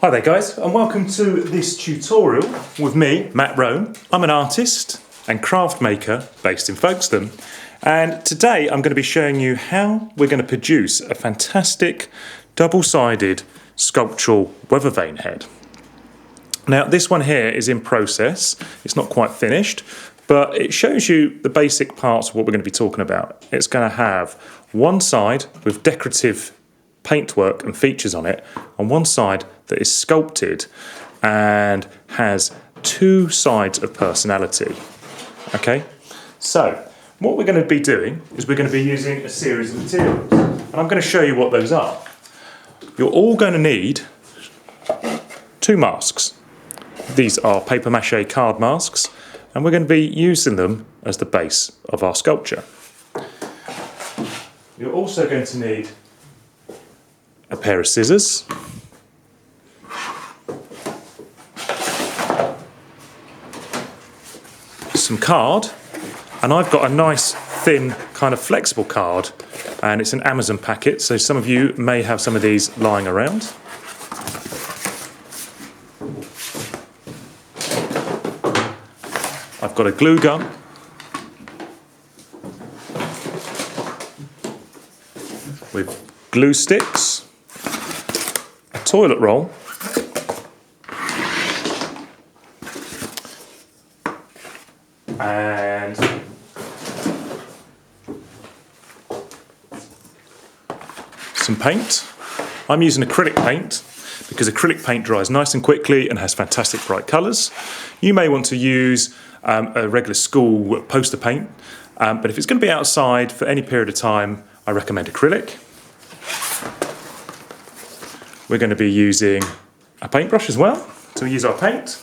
Hi there guys, and welcome to this tutorial with me, Matt Roan. I'm an artist and craft maker based in Folkestone, and today I'm going to be showing you how we're going to produce a fantastic double-sided sculptural weather vane head. Now this one here is in process, it's not quite finished, but it shows you the basic parts of what we're going to be talking about. It's going to have one side with decorative paintwork and features on it, on one side that is sculpted and has two sides of personality. Okay, so what we're going to be doing is we're going to be using a series of materials, and I'm going to show you what those are. You're all going to need two masks. These are paper mache card masks, and we're going to be using them as the base of our sculpture. You're also going to need a pair of scissors, some card, and I've got a nice thin kind of flexible card, and it's an Amazon packet, so some of you may have some of these lying around. I've got a glue gun, with glue sticks, a toilet roll, and some paint. I'm using acrylic paint because acrylic paint dries nice and quickly and has fantastic bright colours. You may want to use a regular school poster paint, but if it's going to be outside for any period of time, I recommend acrylic. We're going to be using a paintbrush as well to use our paint.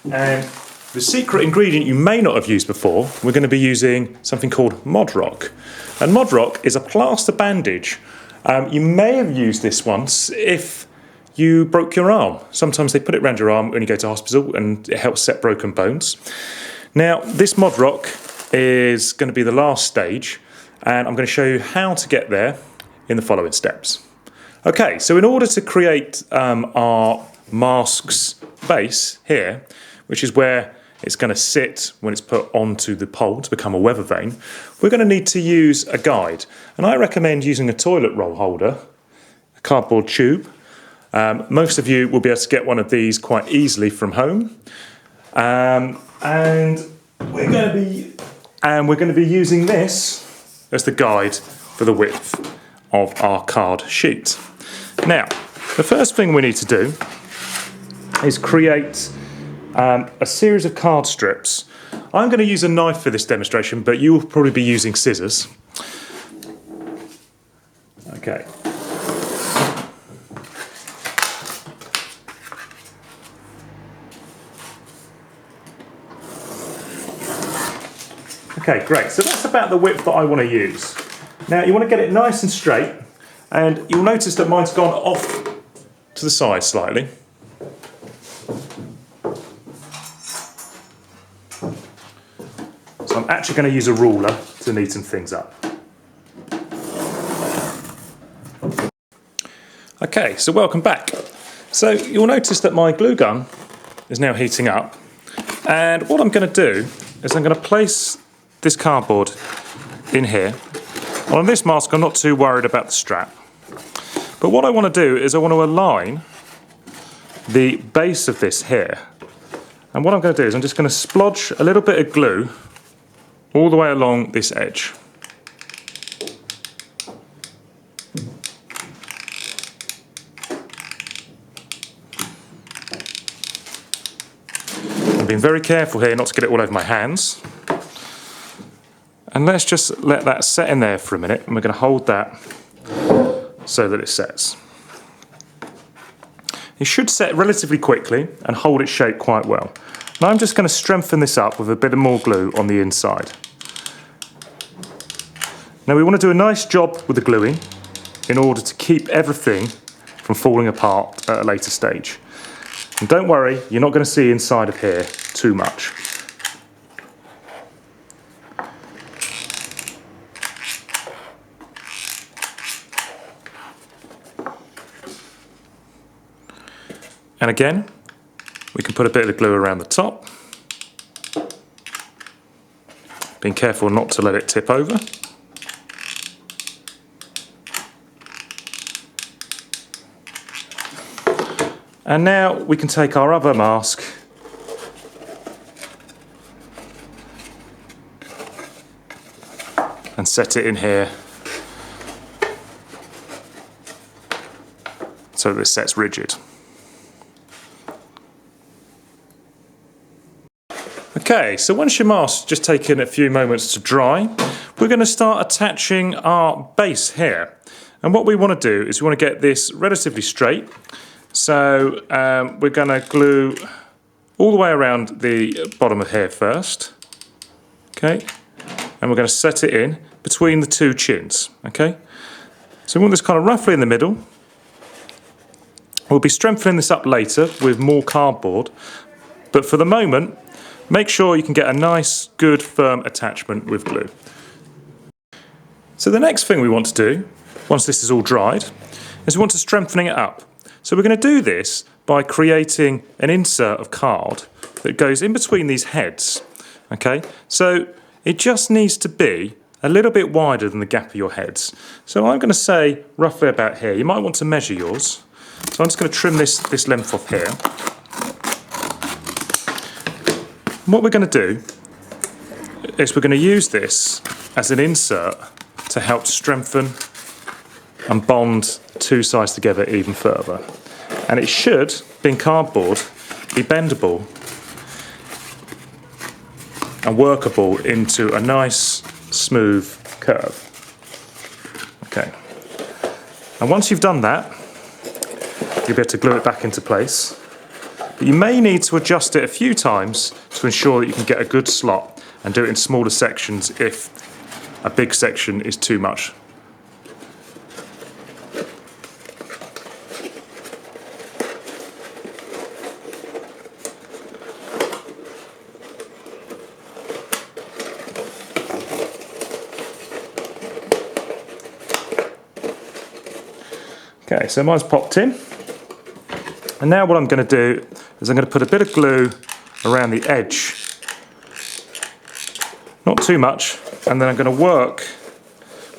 And the secret ingredient you may not have used before, we're going to be using something called Mod Rock. And Mod Rock is a plaster bandage. You may have used this once if you broke your arm. Sometimes they put it around your arm when you go to hospital and it helps set broken bones. Now, this Mod Rock is going to be the last stage, and I'm going to show you how to get there in the following steps. Okay, so in order to create our mask's base here, which is where it's going to sit when it's put onto the pole to become a weather vane, we're going to need to use a guide. And I recommend using a toilet roll holder, a cardboard tube. Most of you will be able to get one of these quite easily from home. And we're going to be using this as the guide for the width of our card sheet. Now, the first thing we need to do is create a series of card strips. I'm going to use a knife for this demonstration, but you will probably be using scissors. Okay. Okay, great. So that's about the width that I want to use. Now, you want to get it nice and straight, and you'll notice that mine's gone off to the side slightly. So I'm actually going to use a ruler to neaten things up. Okay, so welcome back. So you'll notice that my glue gun is now heating up, and what I'm going to do is I'm going to place this cardboard in here. On this mask I'm not too worried about the strap, but what I want to do is I want to align the base of this here, and what I'm going to do is I'm just going to splodge a little bit of glue all the way along this edge. I'm being very careful here not to get it all over my hands. And let's just let that set in there for a minute, and we're going to hold that so that it sets. It should set relatively quickly and hold its shape quite well. Now I'm just going to strengthen this up with a bit of more glue on the inside. Now we want to do a nice job with the gluing in order to keep everything from falling apart at a later stage. And don't worry, you're not going to see inside of here too much. And again, we can put a bit of glue around the top. Being careful not to let it tip over. And now we can take our other mask and set it in here so that it sets rigid. Okay, so once your mask's just taken a few moments to dry, we're going to start attaching our base here. And what we want to do is we want to get this relatively straight. So we're going to glue all the way around the bottom of here first. Okay, and we're going to set it in between the two chins. Okay, so we want this kind of roughly in the middle. We'll be strengthening this up later with more cardboard, but for the moment, make sure you can get a nice, good, firm attachment with glue. So the next thing we want to do, once this is all dried, is we want to strengthening it up. So we're going to do this by creating an insert of card that goes in between these heads. Okay, so it just needs to be a little bit wider than the gap of your heads. So I'm going to say roughly about here. You might want to measure yours. So I'm just going to trim this length off here. And what we're going to do is we're going to use this as an insert to help strengthen and bond two sides together even further. And it should, being cardboard, be bendable and workable into a nice, smooth curve. Okay. And once you've done that, you'll be able to glue it back into place. But you may need to adjust it a few times to ensure that you can get a good slot and do it in smaller sections if a big section is too much. Okay, so mine's popped in. And now what I'm going to do is I'm going to put a bit of glue around the edge. Not too much, and then I'm going to work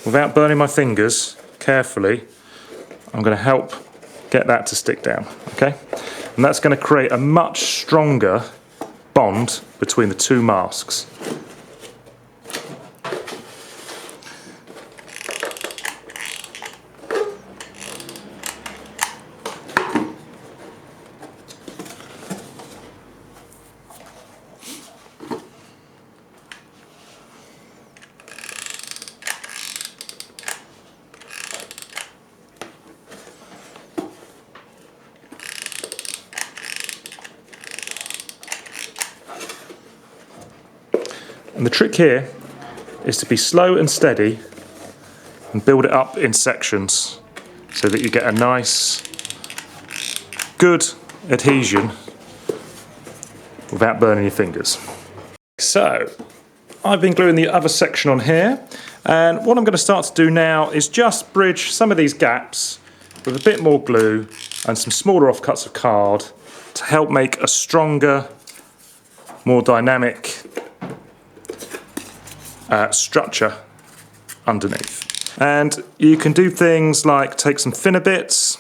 without burning my fingers carefully. I'm going to help get that to stick down, okay? And that's going to create a much stronger bond between the two masks. And the trick here is to be slow and steady and build it up in sections so that you get a nice, good adhesion without burning your fingers. So, I've been gluing the other section on here, and what I'm going to start to do now is just bridge some of these gaps with a bit more glue and some smaller offcuts of card to help make a stronger, more dynamic structure underneath. And you can do things like take some thinner bits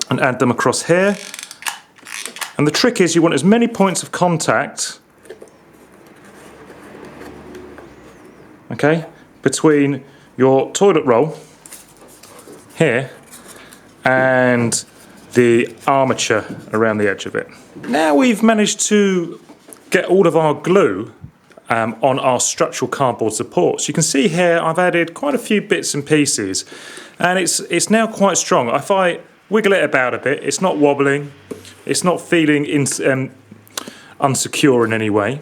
and add them across here. And the trick is you want as many points of contact, okay, between your toilet roll here and the armature around the edge of it. Now we've managed to get all of our glue on our structural cardboard supports. You can see here I've added quite a few bits and pieces, and it's now quite strong. If I wiggle it about a bit, it's not wobbling, it's not feeling unsecure in any way,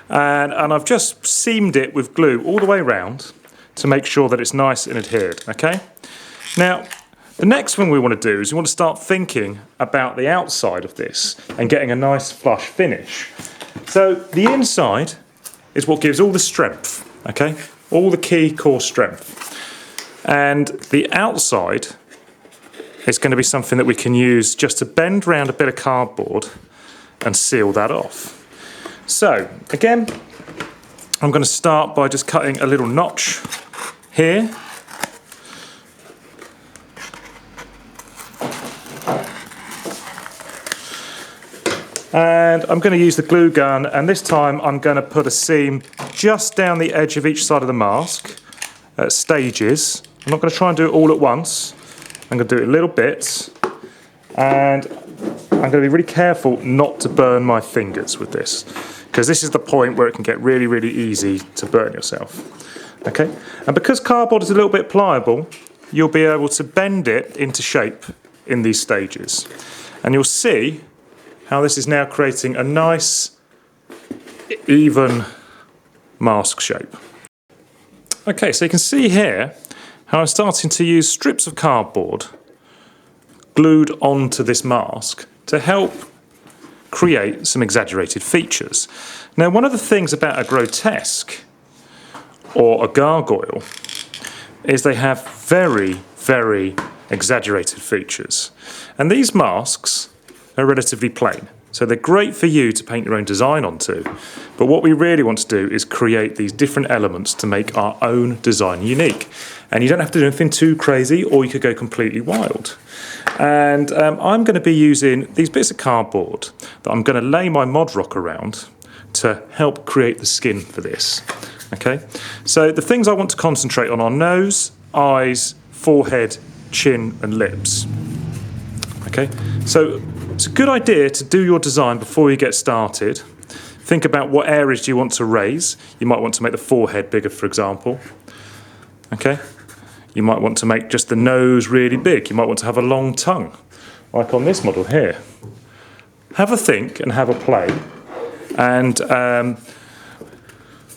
and I've just seamed it with glue all the way around to make sure that it's nice and adhered. Okay. Now the next thing we want to do is we want to start thinking about the outside of this and getting a nice flush finish. So the inside is what gives all the strength, okay? All the key core strength. And the outside is going to be something that we can use just to bend round a bit of cardboard and seal that off. So again, I'm going to start by just cutting a little notch here. And I'm going to use the glue gun, and this time I'm going to put a seam just down the edge of each side of the mask at stages. I'm not going to try and do it all at once. I'm going to do it in little bits, and I'm going to be really careful not to burn my fingers with this, because this is the point where it can get really, really easy to burn yourself. Okay, and because cardboard is a little bit pliable, you'll be able to bend it into shape in these stages, and you'll see how this is now creating a nice, even mask shape. Okay, so you can see here how I'm starting to use strips of cardboard glued onto this mask to help create some exaggerated features. Now, one of the things about a grotesque or a gargoyle is they have very, very exaggerated features. And these masks are relatively plain, so they're great for you to paint your own design onto, but what we really want to do is create these different elements to make our own design unique. And you don't have to do anything too crazy, or you could go completely wild. And I'm going to be using these bits of cardboard that I'm going to lay my Mod Rock around to help create the skin for this. Okay, so the things I want to concentrate on are nose, eyes, forehead, chin and lips. Okay, so it's a good idea to do your design before you get started. Think about what areas do you want to raise. You might want to make the forehead bigger, for example. Okay, you might want to make just the nose really big. You might want to have a long tongue, like on this model here. Have a think and have a play, and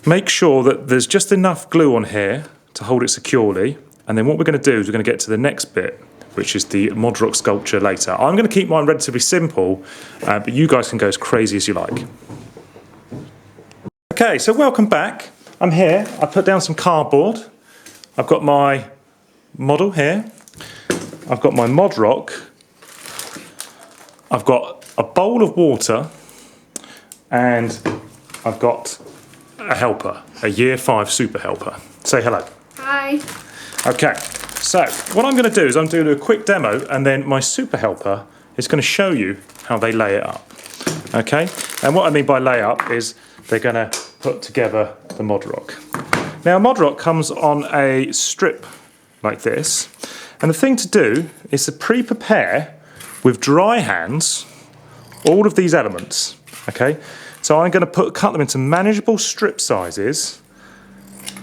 make sure that there's just enough glue on here to hold it securely. And then what we're going to do is we're going to get to the next bit, which is the Mod Rock sculpture later. I'm going to keep mine relatively simple, but you guys can go as crazy as you like. Okay, so welcome back. I'm here. I put down some cardboard. I've got my model here. I've got my Mod Rock. I've got a bowl of water, and I've got a helper, a Year 5 super helper. Say hello. Hi. Okay, so what I'm going to do is I'm doing a quick demo, and then my super helper is going to show you how they lay it up. Okay, and what I mean by lay up is they're going to put together the Mod Rock. Now, Mod Rock comes on a strip like this, and the thing to do is to pre-prepare with dry hands all of these elements. Okay, so I'm going to cut them into manageable strip sizes.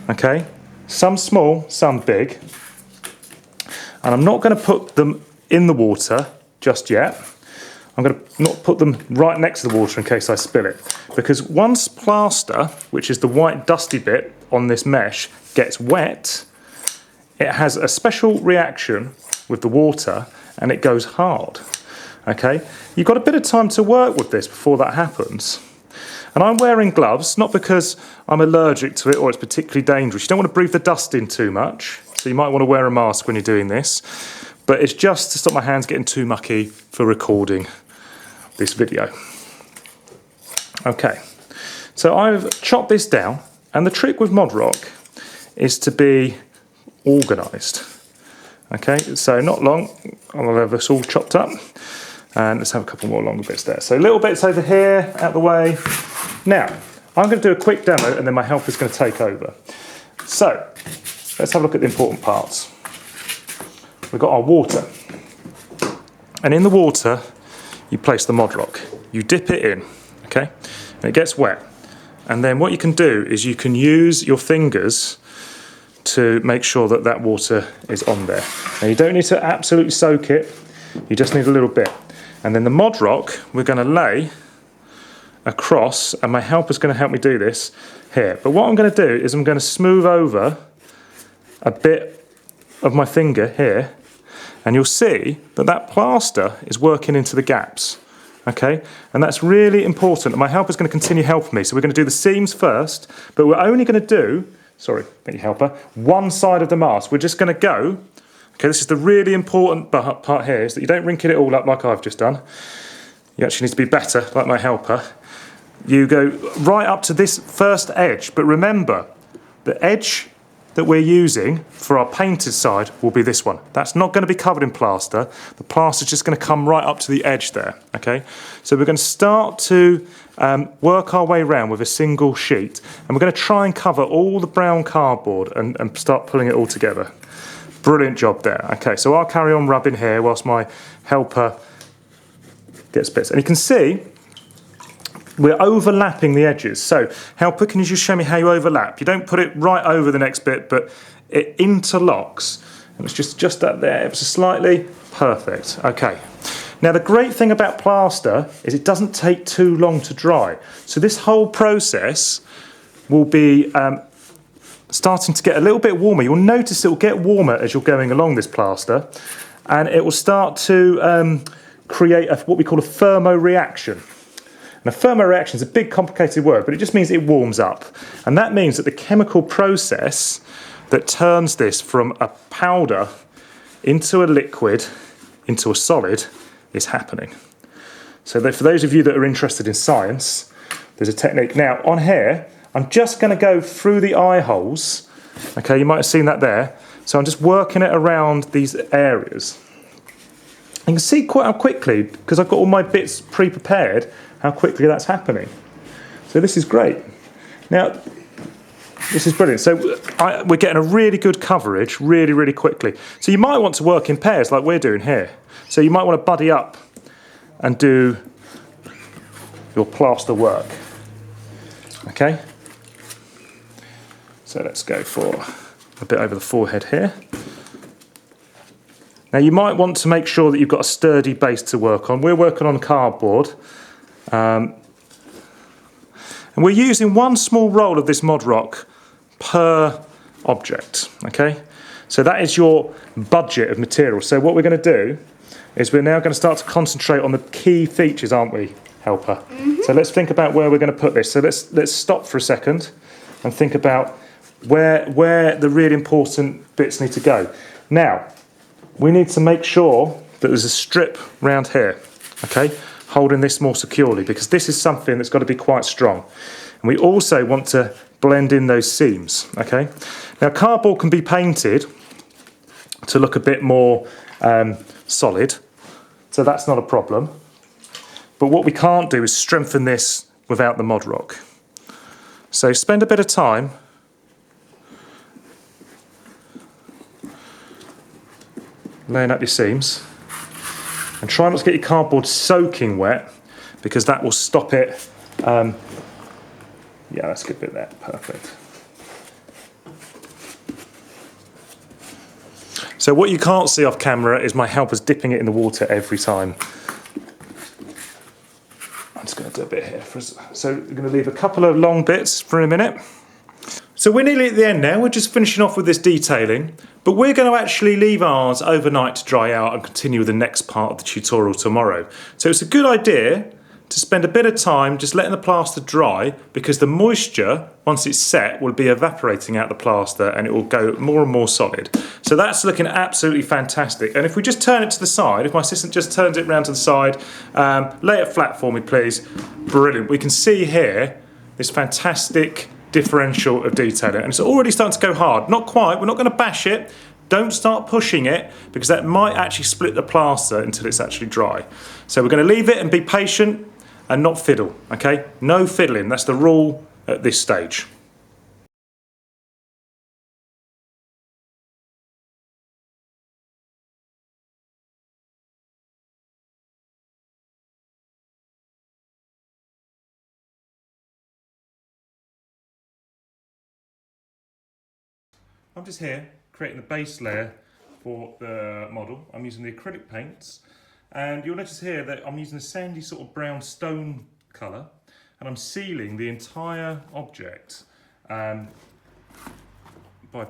Okay. Some small, some big. And I'm not going to put them in the water just yet. I'm going to not put them right next to the water in case I spill it. Because once plaster, which is the white dusty bit on this mesh, gets wet, it has a special reaction with the water and it goes hard. Okay? You've got a bit of time to work with this before that happens. And I'm wearing gloves, not because I'm allergic to it or it's particularly dangerous. You don't want to breathe the dust in too much, so you might want to wear a mask when you're doing this. But it's just to stop my hands getting too mucky for recording this video. Okay, so I've chopped this down, and the trick with Mod Rock is to be organised. Okay, so not long, I'll have this all chopped up. And let's have a couple more longer bits there. So little bits over here, out the way. Now, I'm going to do a quick demo and then my helper's going to take over. So, let's have a look at the important parts. We've got our water. And in the water, you place the Mod Rock. You dip it in, okay? And it gets wet. And then what you can do is you can use your fingers to make sure that that water is on there. Now, you don't need to absolutely soak it. You just need a little bit. And then the Mod Rock, we're going to lay across, and my helper's going to help me do this here. But what I'm going to do is I'm going to smooth over a bit of my finger here, and you'll see that that plaster is working into the gaps. Okay, and that's really important. And my helper's going to continue helping me. So we're going to do the seams first, but we're only going to do, sorry, thank you, helper, one side of the mask. We're just going to go Okay, this is the really important part here, is that you don't wrinkle it all up like I've just done. You actually need to be better, like my helper. You go right up to this first edge, but remember, the edge that we're using for our painted side will be this one. That's not going to be covered in plaster. The plaster's just going to come right up to the edge there, okay? So we're going to start to work our way around with a single sheet, and we're going to try and cover all the brown cardboard and start pulling it all together. Brilliant job there. Okay, so I'll carry on rubbing here whilst my helper gets bits. And you can see we're overlapping the edges. So, helper, can you just show me how you overlap? You don't put it right over the next bit, but it interlocks. And it's just up there, ever so slightly. Perfect. Okay. Now, the great thing about plaster is it doesn't take too long to dry. So this whole process will be starting to get a little bit warmer. You'll notice it will get warmer as you're going along this plaster, and it will start to create what we call a thermoreaction. And a thermoreaction is a big complicated word, but it just means it warms up. And that means that the chemical process that turns this from a powder into a liquid, into a solid, is happening. So for those of you that are interested in science, there's a technique. Now, on here, I'm just going to go through the eye holes. Okay, you might have seen that there. So I'm just working it around these areas. You can see quite how quickly, because I've got all my bits pre-prepared, how quickly that's happening. So this is great. Now, this is brilliant. So we're getting a really good coverage really, really quickly. So you might want to work in pairs like we're doing here. So you might want to buddy up and do your plaster work. Okay? So let's go for a bit over the forehead here. Now you might want to make sure that you've got a sturdy base to work on. We're working on cardboard. And we're using one small roll of this Mod Rock per object, okay? So that is your budget of material. So what we're going to do is we're now going to start to concentrate on the key features, aren't we, helper? Mm-hmm. So let's think about where we're going to put this. So let's stop for a second and think about where the really important bits need to go. Now, we need to make sure that there's a strip round here, okay, holding this more securely, because this is something that's got to be quite strong. And we also want to blend in those seams, okay? Now, cardboard can be painted to look a bit more solid, so that's not a problem. But what we can't do is strengthen this without the Mod Rock. So spend a bit of time laying up your seams. And try not to get your cardboard soaking wet, because that will stop it. Yeah, that's a good bit there. Perfect. So what you can't see off camera is my helper's dipping it in the water every time. I'm just going to do a bit here. So we're going to leave a couple of long bits for a minute. So we're nearly at the end now. We're just finishing off with this detailing, but we're going to actually leave ours overnight to dry out and continue with the next part of the tutorial tomorrow. So it's a good idea to spend a bit of time just letting the plaster dry, because the moisture, once it's set, will be evaporating out the plaster and it will go more and more solid. So that's looking absolutely fantastic. And if we just turn it to the side, if my assistant just turns it round to the side, lay it flat for me, please. Brilliant. We can see here this fantastic differential of detailing, and it's already starting to go hard. Not quite, we're not going to bash it. Don't start pushing it, because that might actually split the plaster until it's actually dry. So we're going to leave it and be patient and not fiddle, okay? No fiddling, that's the rule at this stage. I'm just here creating the base layer for the model. I'm using the acrylic paints, and you'll notice here that I'm using a sandy sort of brown stone colour, and I'm sealing the entire object by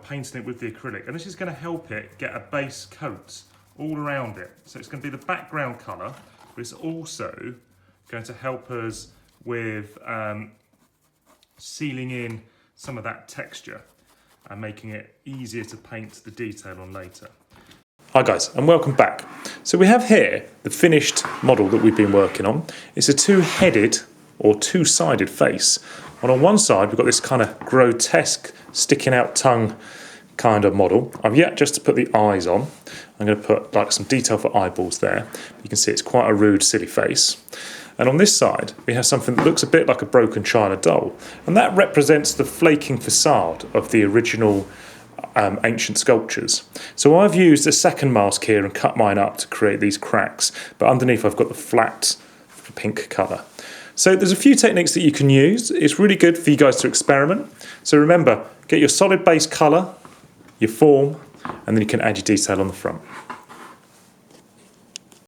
painting it with the acrylic, and this is going to help it get a base coat all around it. So it's going to be the background colour, but it's also going to help us with sealing in some of that texture and making it easier to paint the detail on later. Hi guys, and welcome back. So we have here the finished model that we've been working on. It's a two-headed or two-sided face. And on one side we've got this kind of grotesque sticking out tongue kind of model. I've yet just to put the eyes on. I'm going to put like some detail for eyeballs there. You can see it's quite a rude, silly face. And on this side we have something that looks a bit like a broken china doll, and that represents the flaking facade of the original ancient sculptures. So I've used a second mask here and cut mine up to create these cracks, but underneath I've got the flat pink colour. So there's a few techniques that you can use. It's really good for you guys to experiment. So remember, get your solid base colour, your form, and then you can add your detail on the front.